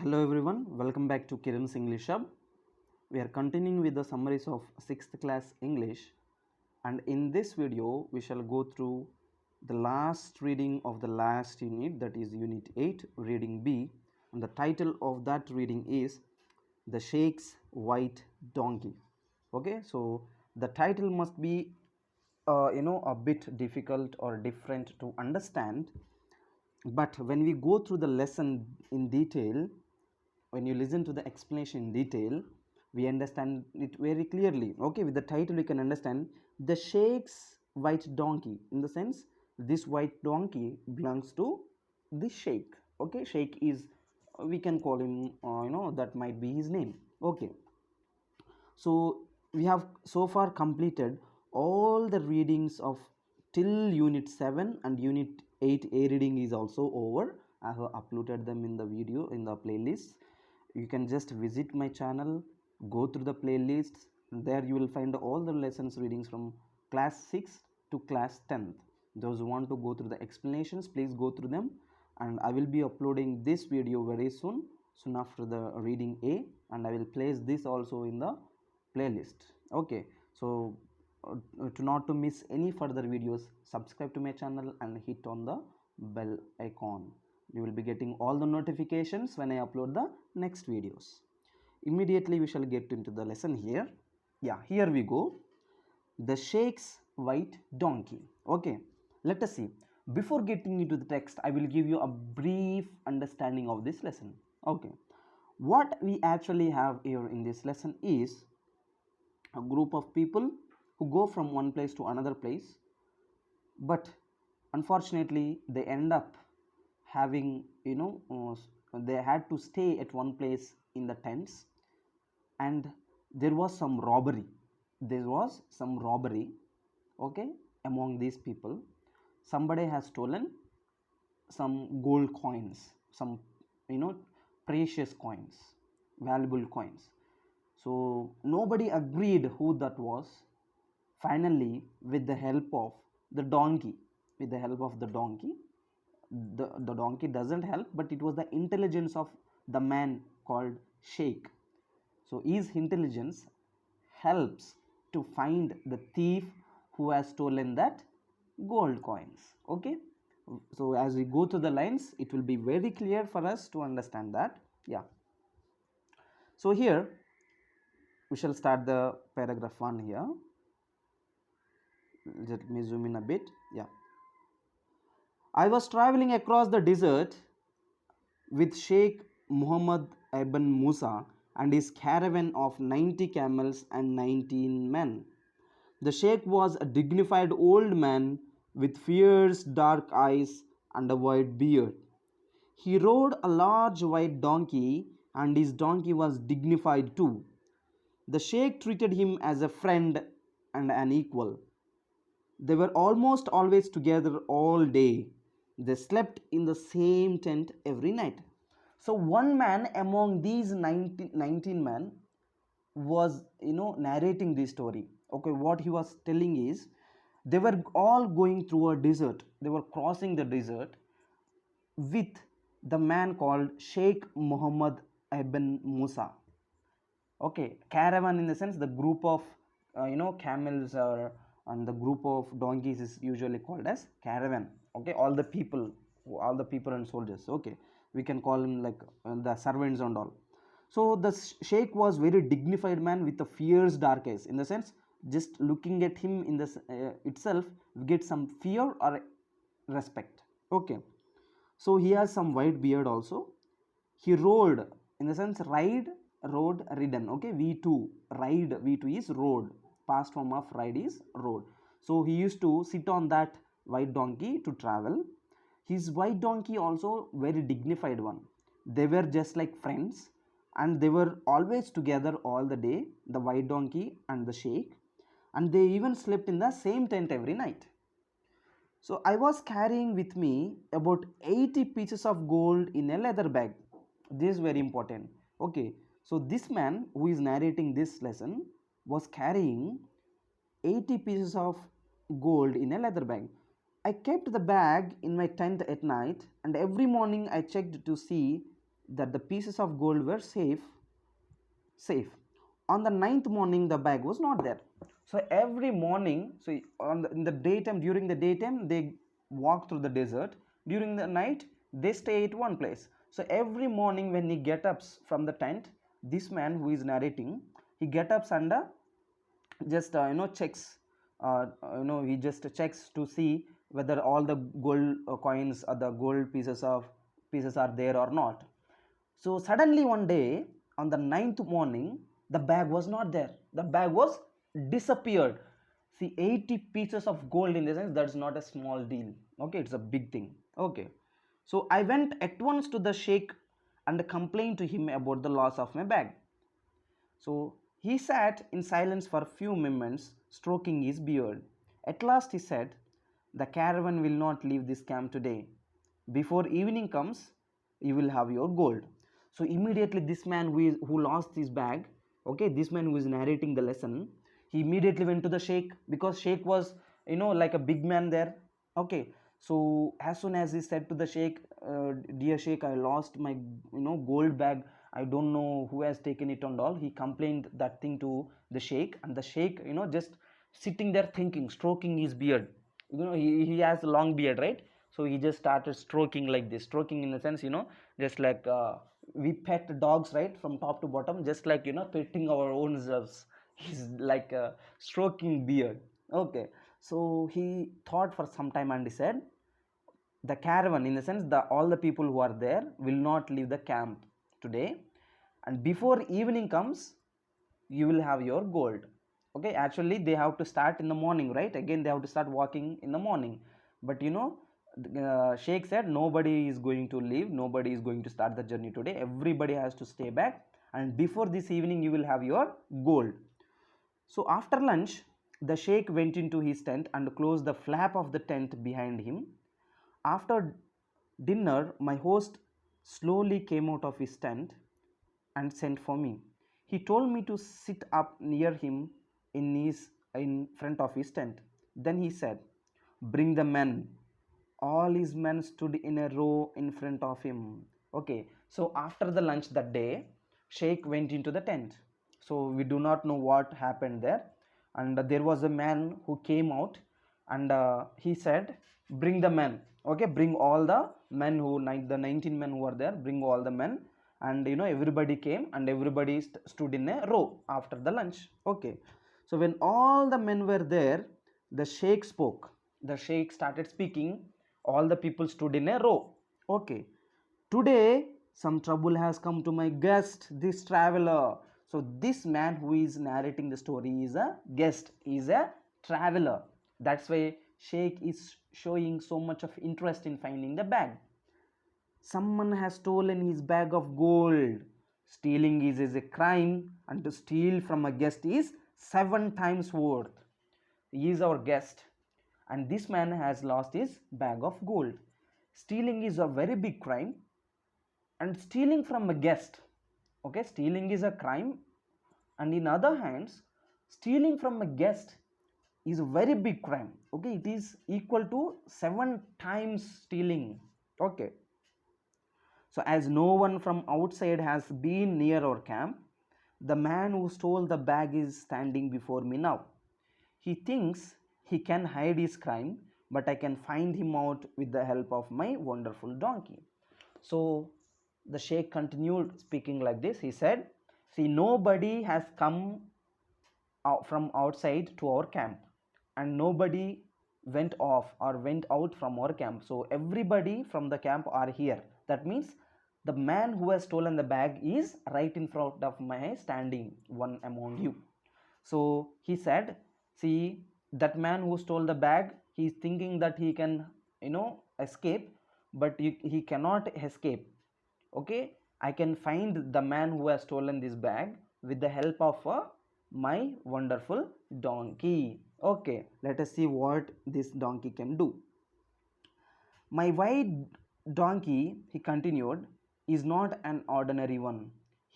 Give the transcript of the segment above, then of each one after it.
Hello everyone, welcome back to Kiran's English Hub. We are continuing with the summaries of 6th class English, and in this video we shall go through the last reading of the last unit, that is unit 8 reading B, and the title of that reading is The Sheikh's White Donkey. Okay, so the title must be a bit difficult or different to understand, but when we go through the lesson in detail, when you listen to the explanation in detail, we understand it very clearly. Okay, with the title you can understand the Sheikh's white donkey, in the sense this white donkey belongs to the sheikh. Okay, sheikh is, we can call him, that might be his name. Okay, so we have so far completed all the readings of till unit 7, and unit 8 a reading is also over. I have uploaded them in the video in the playlist. You can just visit my channel, go through the playlists. There you will find all the lessons readings from class 6 to class 10th. Those who want to go through the explanations, please go through them, and I will be uploading this video very soon after the reading A, and I will place this also in the playlist. Okay, so to not to miss any further videos, subscribe to my channel and hit on the bell icon. You will be getting all the notifications when I upload the next videos. Immediately we shall get into the lesson here. Yeah, here we go. The Sheikh's white donkey. Okay, let us see. Before getting into the text, I will give you a brief understanding of this lesson. Okay, what we actually have here in this lesson is a group of people who go from one place to another place, but unfortunately they end up having, they had to stay at one place in the tents, and there was some robbery. Okay, among these people somebody has stolen some gold coins, some, precious coins, valuable coins. So nobody agreed who that was. Finally, with the help of the donkey, the donkey doesn't help, but it was the intelligence of the man called Sheikh. So his intelligence helps to find the thief who has stolen that gold coins. Okay, so as we go through the lines, it will be very clear for us to understand that. Yeah, so here we shall start the paragraph 1 here. Let me zoom in a bit. Yeah, I was traveling across the desert with Sheikh Muhammad ibn Musa and his caravan of 90 camels and 19 men. The Sheikh was a dignified old man with fierce dark eyes and a white beard. He rode a large white donkey, and his donkey was dignified too. The Sheikh treated him as a friend and an equal. They were almost always together all day. They slept in the same tent every night. So one man among these 19 men was, narrating this story. Okay, what he was telling is they were all going through a desert. They were crossing the desert with the man called Sheikh Muhammad ibn Musa. Okay, caravan in the sense the group of camels, or and the group of donkeys is usually called as caravan. Okay, all the people and soldiers. Okay, we can call him like the servants and all. So the sheikh was very dignified man with a fierce dark eyes, in the sense just looking at him in this itself we get some fear or respect. Okay, so he has some white beard also. He rode, in the sense ride, rode, ridden. Okay, v2, ride, v2 is rode, past form of ride is rode. So he used to sit on that white donkey to travel. His white donkey also very dignified one. They were just like friends, and they were always together all the day, the white donkey and the sheikh, and they even slept in the same tent every night. So I was carrying with me about 80 pieces of gold in a leather bag. This is very important. Okay, so this man who is narrating this lesson was carrying 80 pieces of gold in a leather bag. I kept the bag in my tent at night, and every morning I checked to see that the pieces of gold were safe. On the ninth morning, the bag was not there. So every morning, so in the daytime, during the daytime, they walk through the desert. During the night, they stay at one place. So every morning when he gets up from the tent, this man who is narrating, he gets up and just checks. He just checks to see whether all the gold coins or the gold pieces are there or not. So suddenly one day on the ninth morning, the bag was not there. The bag was disappeared. See, 80 pieces of gold in the sense that's not a small deal. Okay, it's a big thing. Okay. So I went at once to the sheikh and complained to him about the loss of my bag. So he sat in silence for a few moments, stroking his beard. At last he said, "The caravan will not leave this camp today. Before evening comes, you will have your gold." So immediately this man who lost his bag, okay, this man who is narrating the lesson, he immediately went to the sheikh, because sheikh was like a big man there. Okay, so as soon as he said to the sheikh, "Dear sheikh, I lost my gold bag. I don't know who has taken it and all." He complained that thing to the sheikh, and the sheikh just sitting there thinking, stroking his beard. He has a long beard, right? So he just started stroking like this, stroking in the sense, just like we pet dogs, right, from top to bottom, just like petting our own selves. He's like stroking beard. Okay, so he thought for some time and he said, "The caravan, in the sense, the all the people who are there will not leave the camp today, and before evening comes, you will have your gold." Okay, actually they have to start in the morning, right? Again, they have to start walking in the morning, but sheikh said nobody is going to leave, nobody is going to start the journey today, everybody has to stay back, and before this evening you will have your gold. So after lunch, the sheikh went into his tent and closed the flap of the tent behind him. After dinner, my host slowly came out of his tent and sent for me. He told me to sit up near him in front of his tent. Then he said, "Bring the men." All his men stood in a row in front of him. Okay, so after the lunch that day, Sheikh went into the tent. So we do not know what happened there. And there was a man who came out, and he said, "Bring the men." Okay, bring all the men the 19 men who are there, bring all the men. And everybody came and everybody stood in a row after the lunch. Okay, so when all the men were there, the Sheikh spoke. The Sheikh started speaking. All the people stood in a row. Okay, "Today some trouble has come to my guest, this traveler." So this man who is narrating the story is a guest, is a traveler. That's why Sheikh is showing so much of interest in finding the bag. "Someone has stolen his bag of gold. Stealing is a crime, and to steal from a guest is 7 times worth. He is our guest, and this man has lost his bag of gold. Stealing is a very big crime, and stealing from a guest, okay, stealing is a crime, and in other hands, stealing from a guest is a very big crime. Okay, it is equal to 7 times stealing. Okay, so as no one from outside has been near our camp, the man who stole the bag is standing before me now. He thinks he can hide his crime, but I can find him out with the help of my wonderful donkey." So the sheikh continued speaking like this. He said, "See, nobody has come out from outside to our camp, and nobody went off or went out from our camp. So everybody from the camp are here. That means the man who has stolen the bag is right in front of my standing, one among you." So he said, "See, that man who stole the bag, he is thinking that he can escape, but he cannot escape. Okay, I can find the man who has stolen this bag with the help of my wonderful donkey." Okay, let us see what this donkey can do. "My white donkey," he continued, "is not an ordinary one.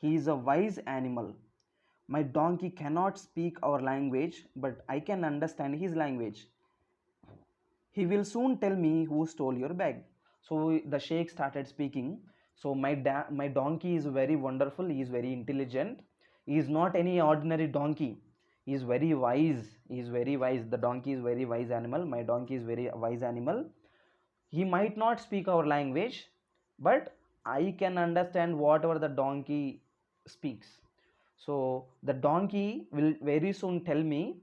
He is a wise animal. My donkey cannot speak our language, but I can understand his language. He will soon tell me who stole your bag." So the sheikh started speaking. So my donkey is very wonderful, he is very intelligent, he is not any ordinary donkey, he is very wise, he is very wise. The donkey is very wise animal, my donkey is very wise animal. He might not speak our language, but I can understand whatever the donkey speaks. So the donkey will very soon tell me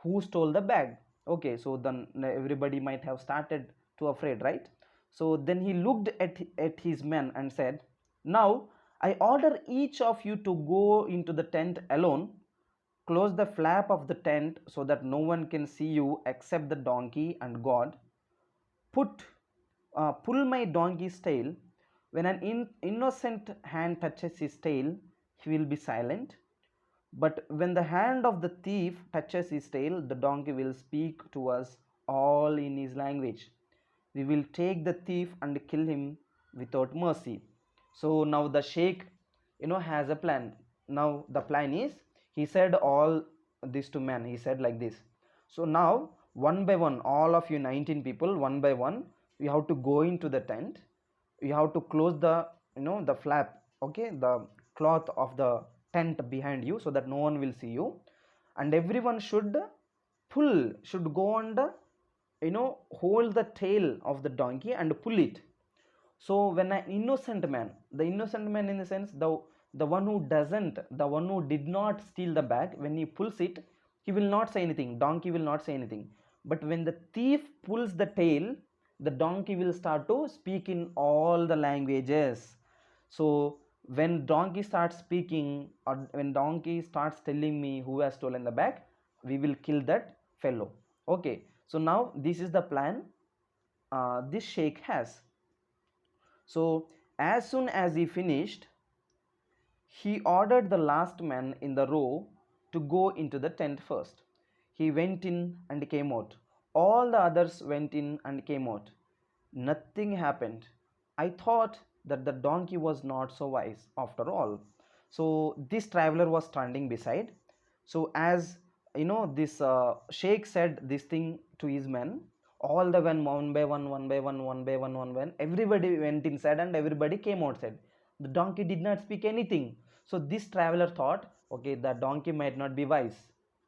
who stole the bag. Okay, so then everybody might have started to afraid, right? So then he looked at his men and said, now I order each of you to go into the tent alone, close the flap of the tent so that no one can see you except the donkey and God. Pull my donkey's tail. When an innocent hand touches his tail, he will be silent. But when the hand of the thief touches his tail, the donkey will speak to us all in his language. We will take the thief and kill him without mercy. So now the sheikh, has a plan. Now the plan is, he said all this to men. He said like this. So now one by one, all of you 19 people, one by one, you have to go into the tent. You have to close the, the flap, okay, the cloth of the tent behind you so that no one will see you, and everyone should go on the, hold the tail of the donkey and pull it. So when an innocent man, the innocent man in the sense, the one who doesn't, the one who did not steal the bag, when he pulls it, he will not say anything, donkey will not say anything. But when the thief pulls the tail, the donkey will start to speak in all the languages. So when donkey starts speaking, or when donkey starts telling me who has stolen the bag, we will kill that fellow. Okay, so now this is the plan this sheikh has. So as soon as he finished, he ordered the last man in the row to go into the tent first. He went in and came out. All the others went in and came out. Nothing happened. I thought that the donkey was not so wise after all. So this traveler was standing beside. So as this sheikh said this thing to his men, all the one by one, one by one, one by one, one by one, everybody went inside and everybody came outside. The donkey did not speak anything. So this traveler thought, okay, the donkey might not be wise.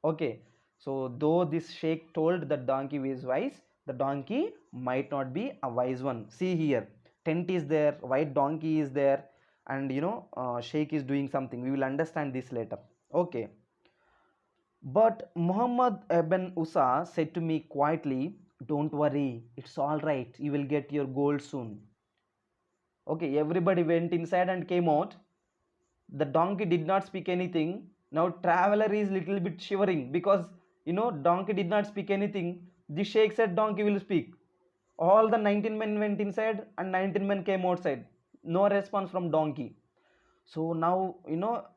Okay, so though this sheikh told the donkey is wise, the donkey might not be a wise one. See here, tent is there, white donkey is there, and sheikh is doing something. We will understand this later. Okay. But Muhammad ibn Usa said to me quietly, don't worry, it's all right, you will get your gold soon. Okay, everybody went inside and came out. The donkey did not speak anything. Now traveler is little bit shivering because donkey did not speak anything. The sheikh said donkey will speak. All the 19 men went inside and 19 men came outside. No response from donkey. So now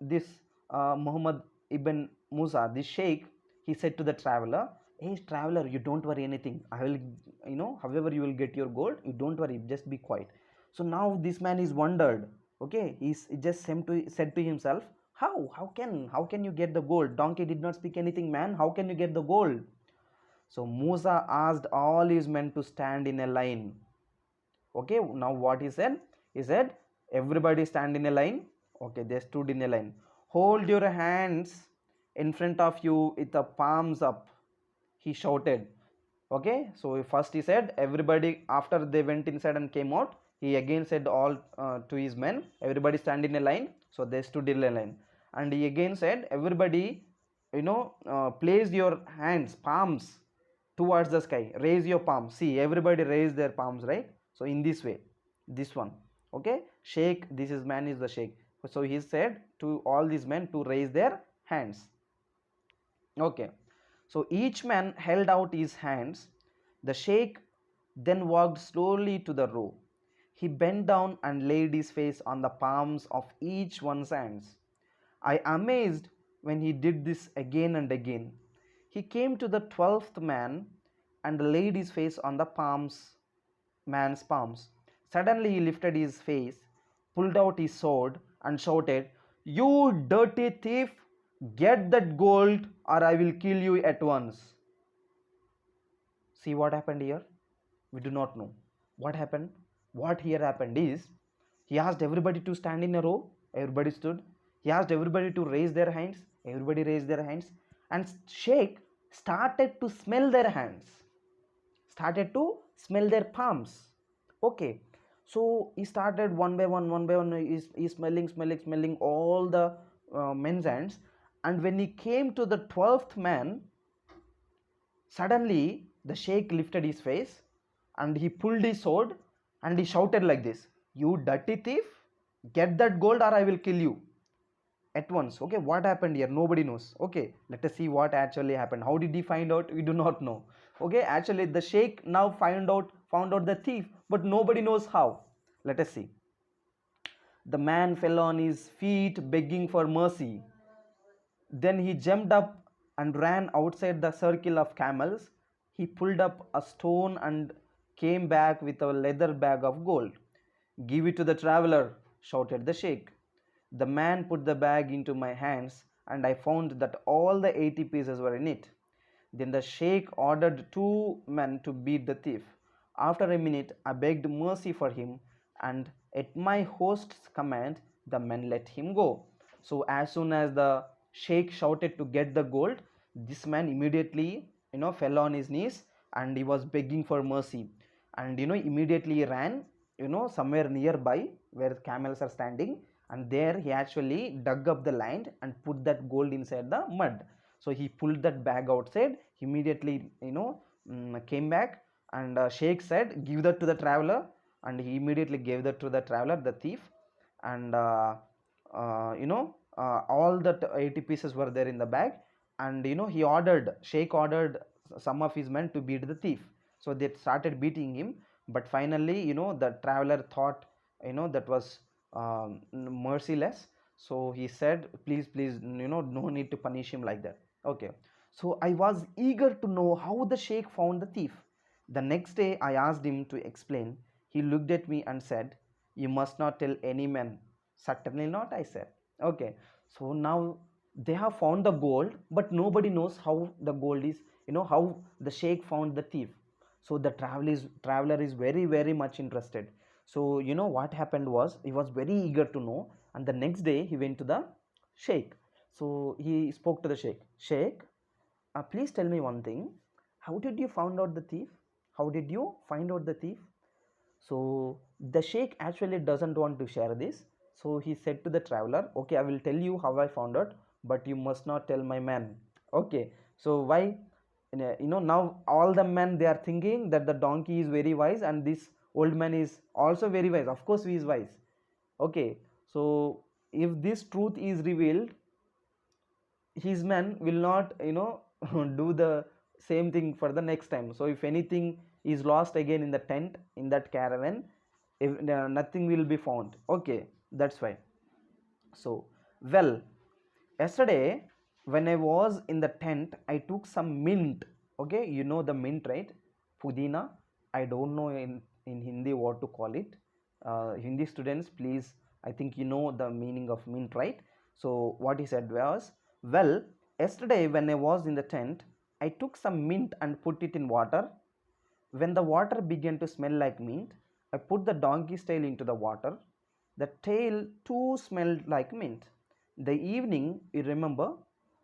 this Muhammad ibn Musa, this sheikh, he said to the traveler, hey traveler, you don't worry anything, I will, however you will get your gold, you don't worry, just be quiet. So now this man is wondered. Okay, he just said to himself, how can you get the gold? Donkey did not speak anything, man, how can you get the gold? So Musa asked all his men to stand in a line. Okay, now what he said, everybody stand in a line. Okay, they stood in a line. Hold your hands in front of you with the palms up, he shouted. Okay, so first he said everybody, after they went inside and came out, he again said all to his men, everybody stand in a line. So they stood in a line, and he again said everybody place your hands, palms towards the sky, raise your palms. See, everybody raise their palms, right? So in this way, this one. Okay, sheikh, this is man is the sheikh. So he said to all these men to raise their hands. Okay, so each man held out his hands. The sheikh then walked slowly to the row. He bent down and laid his face on the palms of each one's hands. I amazed when he did this again and again. He came to the 12th man and laid his face on the man's palms. Suddenly he lifted his face, pulled out his sword, and shouted, you dirty thief, get that gold or I will kill you at once. See what happened here? We do not know what happened. What here happened is, He asked everybody to stand in a row. Everybody stood. He asked everybody to raise their hands. Everybody raised their hands. And Sheikh started to smell their hands, started to smell their palms. Okay, so he started one by one. He's smelling all the men's hands. And when he came to the 12th man, suddenly the Sheikh lifted his face and he pulled his sword and he shouted like this, "You dirty thief, get that gold or I will kill you." At once. Okay, what happened here? Nobody knows. Okay, let us see what actually happened. How did he find out? We do not know. Okay, actually the Sheikh now found out the thief, but nobody knows how. Let us see. The man fell on his feet begging for mercy. Then he jumped up and ran outside the circle of camels. He pulled up a stone and came back with a leather bag of gold. "Give it to the traveler," shouted the Sheikh. The man put the bag into my hands and I found that all the 80 pieces were in it. Then the Sheikh ordered 2 men to beat the thief. After a minute, I begged mercy for him, and at my host's command, the men let him go. So as soon as the Sheikh shouted to get the gold, this man immediately, fell on his knees and he was begging for mercy. And immediately ran, somewhere nearby where camels are standing, and there he actually dug up the land and put that gold inside the mud. So he pulled that bag outside, immediately came back, and Sheikh said, "Give that to the traveler," and he immediately gave that to the traveler, the thief. And all the 80 pieces were there in the bag. And Sheikh ordered some of his men to beat the thief. So they started beating him, but finally the traveler thought that was merciless. So he said, please, no need to punish him like that. Okay, so I was eager to know how the Sheikh found the thief. The next day I asked him to explain. He looked at me and said, "You must not tell any man." "Certainly not," I said. Okay, so now they have found the gold, but nobody knows how the gold is, how the Sheikh found the thief. So the traveler is very, very much interested. So what happened was, he was very eager to know, and the next day he went to the Sheikh. So he spoke to the Sheikh. "Sheikh, please tell me one thing. How did you find out the thief? How did you find out the thief?" So the Sheikh actually doesn't want to share this. So he said to the traveler, "Okay, I will tell you how I found out, but you must not tell my man." Okay, so why? Now all the men, they are thinking that the donkey is very wise and this old man is also very wise. Of course he is wise. Okay, so if this truth is revealed, his men will not do the same thing for the next time. So if anything is lost again in the tent, in that caravan, if nothing will be found. Okay, that's why. So, well, yesterday when I was in the tent, I took some mint. Okay, you know the mint, right? Pudina. I don't know in Hindi what to call it. Hindi students, please, I think you know the meaning of mint, right? So what he said was, "Well, yesterday when I was in the tent, I took some mint and put it in water. When the water began to smell like mint, I put the donkey's tail into the water. The tail too smelled like mint. The evening, you remember,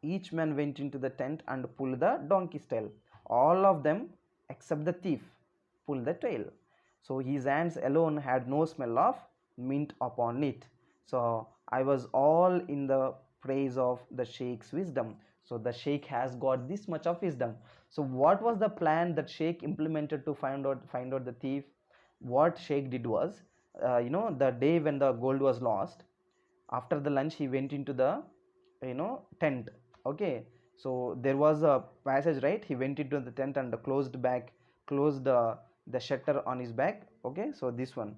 each man went into the tent and pulled the donkey's tail. All of them, except the thief, pulled the tail. So his hands alone had no smell of mint upon it." So I was all in the praise of the Sheikh's wisdom. So the Sheikh has got this much of wisdom. So what was the plan that Sheikh implemented to find out the thief? What Sheikh did was, the day when the gold was lost, after the lunch he went into the tent. Okay, so there was a passage, right? He went into the tent and closed the shutter on his back. Okay, so this one.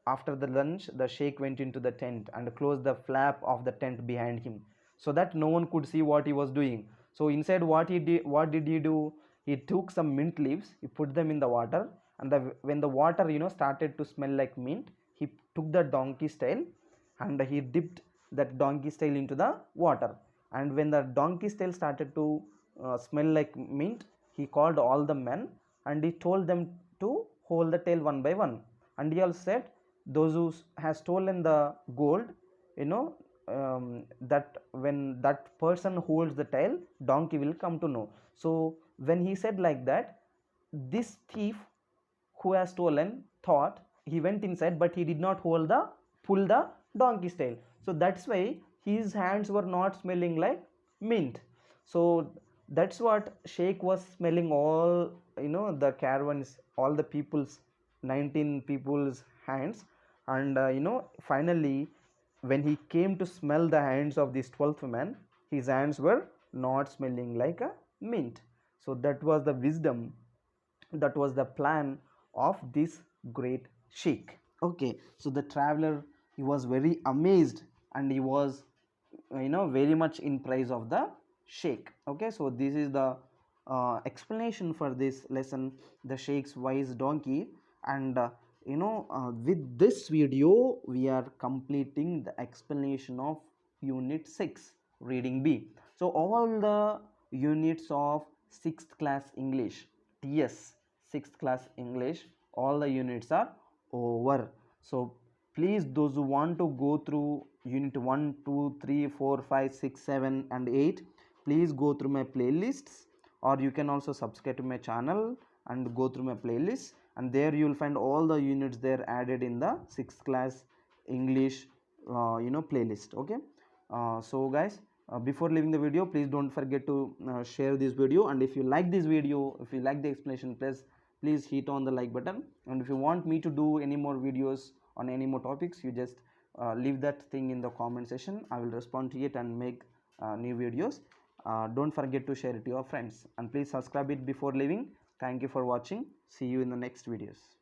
After the lunch, the Sheikh went into the tent and closed the flap of the tent behind him, so that no one could see what he was doing. So inside, what did he do? He took some mint leaves, he put them in the water, and when the water started to smell like mint, he took the donkey's tail and he dipped that donkey's tail into the water. And when the donkey's tail started to smell like mint, he called all the men and he told them to hold the tail one by one. And he also said, those who has stolen the gold, you know, that when that person holds the tail, donkey will come to know. So when he said like that, this thief who has stolen thought he went inside, but he did not pull the donkey's tail. So that's why his hands were not smelling like mint. So that's what Sheikh was smelling, all, you know, the caravans, all the people's, 19 people's hands. And you know, finally when he came to smell the hands of this 12th man, his hands were not smelling like a mint. So that was the wisdom, that was the plan of this great sheikh. Okay, so the traveler, he was very amazed, and he was, you know, very much in praise of the sheikh. Okay, so this is the explanation for this lesson, the sheikh's wise donkey. And you know, with this video we are completing the explanation of unit 6 reading B. So all the units of 6th class English, TS 6th class English, all the units are over. So please, those who want to go through unit 1, 2, 3, 4, 5, 6, 7 and 8, please go through my playlists, or you can also subscribe to my channel and go through my playlist, and there you will find all the units there added in the 6th class English you know, playlist. Okay, so guys, before leaving the video, please don't forget to share this video, and if you like this video, if you like the explanation, please hit on the like button. And if you want me to do any more videos on any more topics, you just leave that thing in the comment section. I will respond to it and make new videos. Don't forget to share it to your friends, and please subscribe it before leaving. Thank you for watching. See you in the next videos.